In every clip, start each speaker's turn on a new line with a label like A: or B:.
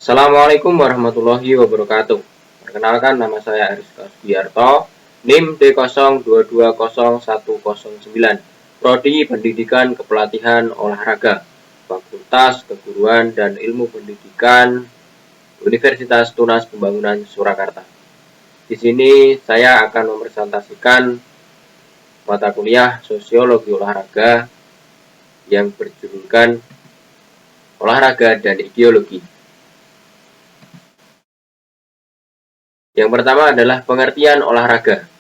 A: Assalamualaikum warahmatullahi wabarakatuh. Perkenalkan, nama saya Ariska Sugiarto, NIM D02201109, Prodi Pendidikan Kepelatihan Olahraga, Fakultas Keguruan dan Ilmu Pendidikan, Universitas Tunas Pembangunan Surakarta. Di sini saya akan mempresentasikan mata kuliah Sosiologi Olahraga yang berjudulkan Olahraga dan Ideologi. Yang pertama adalah pengertian olahraga.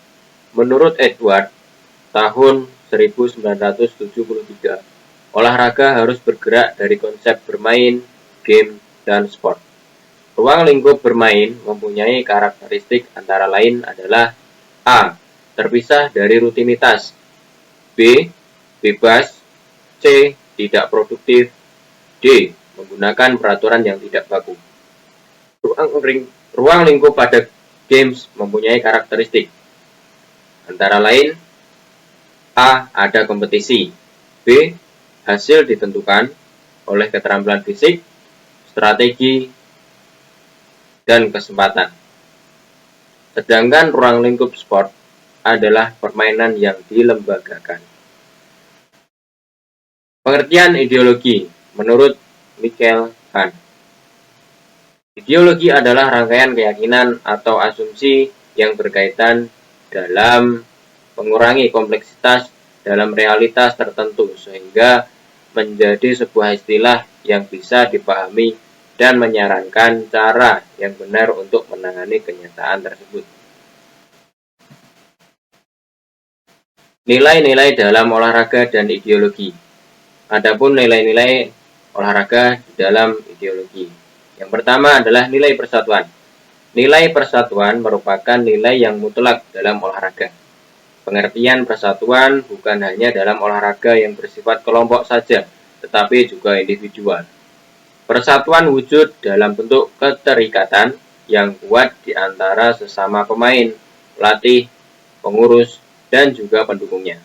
A: Menurut Edward, tahun 1973, olahraga harus bergerak dari konsep bermain, game, dan sport. Ruang lingkup bermain mempunyai karakteristik antara lain adalah A. Terpisah dari rutinitas, B. Bebas, C. Tidak produktif, D. Menggunakan peraturan yang tidak baku. Ruang lingkup pada games mempunyai karakteristik antara lain A. Ada kompetisi, B. Hasil ditentukan oleh keterampilan fisik, strategi, dan kesempatan. Sedangkan ruang lingkup sport adalah permainan yang dilembagakan. Pengertian ideologi menurut Michael Hahn. Ideologi adalah rangkaian keyakinan atau asumsi yang berkaitan dalam mengurangi kompleksitas dalam realitas tertentu sehingga menjadi sebuah istilah yang bisa dipahami dan menyarankan cara yang benar untuk menangani kenyataan tersebut. Nilai-nilai dalam olahraga dan ideologi. Adapun nilai-nilai olahraga di dalam ideologi. Yang pertama adalah nilai persatuan. Nilai persatuan merupakan nilai yang mutlak dalam olahraga. Pengertian persatuan bukan hanya dalam olahraga yang bersifat kelompok saja, tetapi juga individual. Persatuan wujud dalam bentuk keterikatan yang kuat di antara sesama pemain, pelatih, pengurus, dan juga pendukungnya.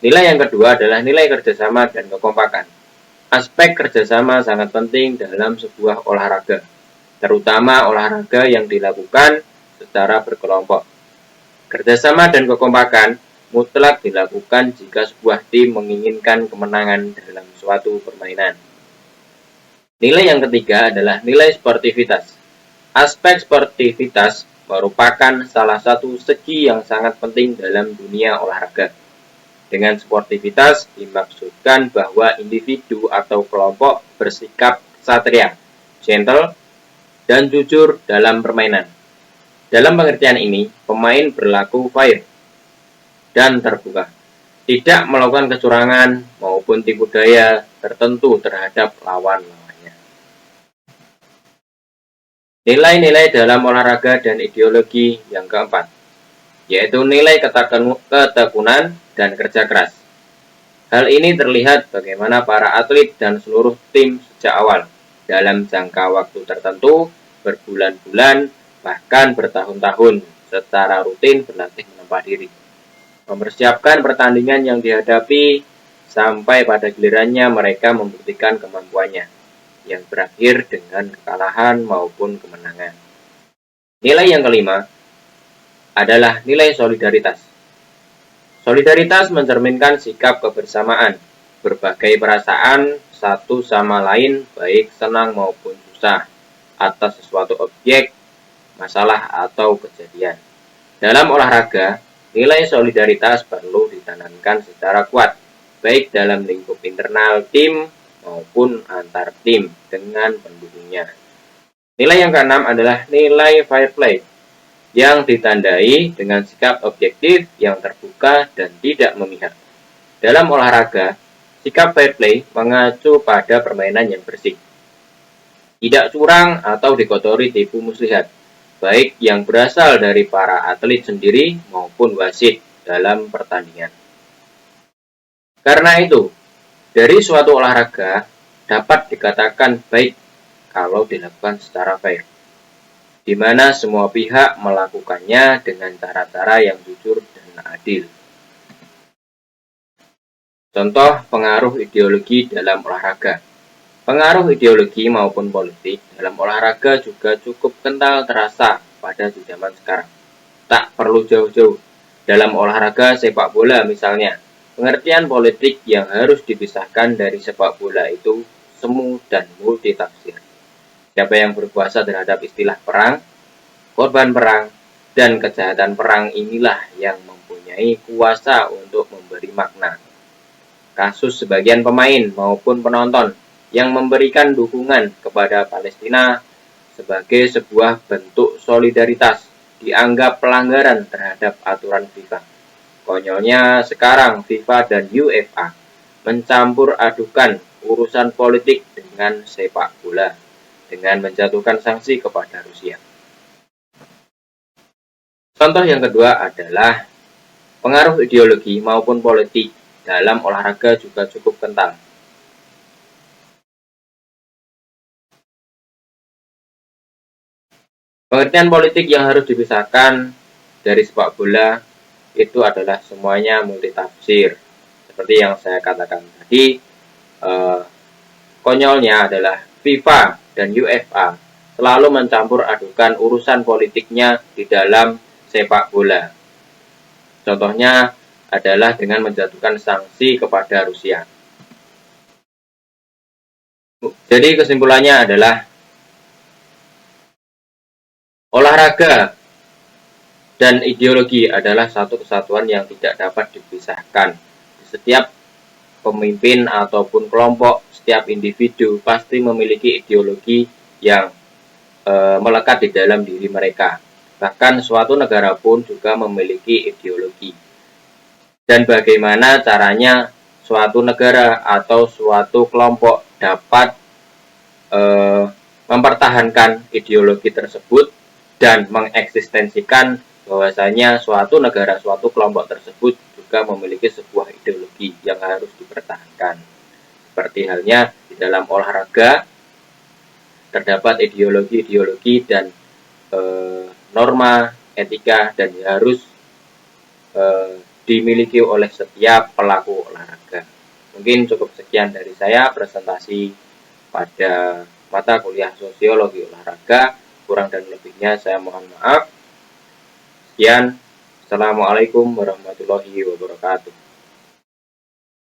A: Nilai yang kedua adalah nilai kerjasama dan kekompakan. Aspek kerjasama sangat penting dalam sebuah olahraga, terutama olahraga yang dilakukan secara berkelompok. Kerjasama dan kekompakan mutlak dilakukan jika sebuah tim menginginkan kemenangan dalam suatu permainan. Nilai yang ketiga adalah nilai sportivitas. Aspek sportivitas merupakan salah satu segi yang sangat penting dalam dunia olahraga. Dengan sportivitas dimaksudkan bahwa individu atau kelompok bersikap ksatria, gentle, dan jujur dalam permainan. Dalam pengertian ini, pemain berlaku fair dan terbuka, tidak melakukan kecurangan maupun tipu daya tertentu terhadap lawan-lawannya. Nilai-nilai dalam olahraga dan ideologi yang keempat, yaitu nilai ketekunan dan kerja keras. Hal ini terlihat bagaimana para atlet dan seluruh tim sejak awal dalam jangka waktu tertentu, berbulan-bulan, bahkan bertahun-tahun secara rutin berlatih menempa diri, mempersiapkan pertandingan yang dihadapi sampai pada gilirannya mereka membuktikan kemampuannya yang berakhir dengan kekalahan maupun kemenangan. Nilai yang kelima adalah nilai solidaritas. Solidaritas mencerminkan sikap kebersamaan, berbagai perasaan satu sama lain baik senang maupun susah atas sesuatu objek, masalah atau kejadian. Dalam olahraga, nilai solidaritas perlu ditanamkan secara kuat, baik dalam lingkup internal tim maupun antar tim dengan pendukungnya. Nilai yang keenam adalah nilai fair play, yang ditandai dengan sikap objektif yang terbuka dan tidak memihak. Dalam olahraga, sikap fair play mengacu pada permainan yang bersih, tidak curang atau dikotori tipu muslihat, baik yang berasal dari para atlet sendiri maupun wasit dalam pertandingan. Karena itu, dari suatu olahraga dapat dikatakan baik kalau dilakukan secara fair, di mana semua pihak melakukannya dengan cara-cara yang jujur dan adil. Contoh pengaruh ideologi dalam olahraga. Pengaruh ideologi maupun politik dalam olahraga juga cukup kental terasa pada zaman sekarang. Tak perlu jauh-jauh. Dalam olahraga sepak bola misalnya, pengertian politik yang harus dipisahkan dari sepak bola itu semu dan multitafsir. Siapa yang berkuasa terhadap istilah perang, korban perang, dan kejahatan perang inilah yang mempunyai kuasa untuk memberi makna. Kasus sebagian pemain maupun penonton yang memberikan dukungan kepada Palestina sebagai sebuah bentuk solidaritas dianggap pelanggaran terhadap aturan FIFA. Konyolnya sekarang FIFA dan UEFA mencampur adukan urusan politik dengan sepak bola dengan menjatuhkan sanksi kepada Rusia. Contoh yang kedua adalah pengaruh ideologi maupun politik dalam olahraga juga cukup kental. Pengertian politik yang harus dipisahkan dari sepak bola itu adalah semuanya multitafsir. Seperti yang saya katakan tadi, konyolnya adalah FIFA dan UEFA selalu mencampur adukan urusan politiknya di dalam sepak bola. Contohnya adalah dengan menjatuhkan sanksi kepada Rusia. Jadi kesimpulannya adalah olahraga dan ideologi adalah satu kesatuan yang tidak dapat dipisahkan. Setiap pemimpin ataupun kelompok, setiap individu pasti memiliki ideologi yang melekat di dalam diri mereka. Bahkan suatu negara pun juga memiliki ideologi. Dan bagaimana caranya suatu negara atau suatu kelompok dapat mempertahankan ideologi tersebut dan mengeksistensikan bahwasanya suatu negara, suatu kelompok tersebut juga memiliki sebuah ideologi yang harus dipertahankan. Seperti halnya di dalam olahraga terdapat ideologi-ideologi dan norma etika dan harus dimiliki oleh setiap pelaku olahraga. Mungkin cukup sekian dari saya presentasi pada mata kuliah sosiologi olahraga. Kurang dan lebihnya saya mohon maaf. Sekian. Assalamualaikum warahmatullahi wabarakatuh.